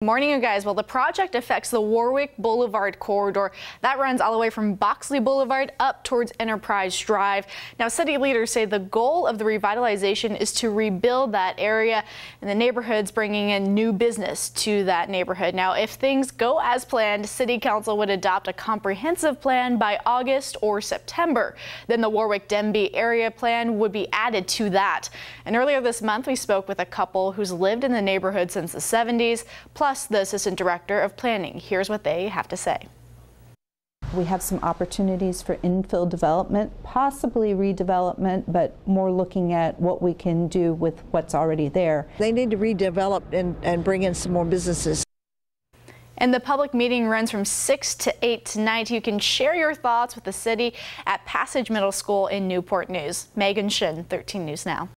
Morning, you guys. Well, the project affects the Warwick Boulevard corridor that runs all the way from Boxley Boulevard up towards Enterprise Drive. Now, city leaders say the goal of the revitalization is to rebuild that area and the neighborhoods, bringing in new business to that neighborhood. Now, if things go as planned, City Council would adopt a comprehensive plan by August or September. Then the Warwick Denbigh Area Plan would be added to that. And earlier this month, we spoke with a couple who's lived in the neighborhood since the 70s, plus the Assistant Director of Planning. Here's what they have to say. We have some opportunities for infill development, possibly redevelopment, but more looking at what we can do with what's already there. They need to redevelop and bring in some more businesses. And the public meeting runs from 6 to 8 tonight. You can share your thoughts with the city at Passage Middle School in Newport News. Megan Shin, 13 News Now.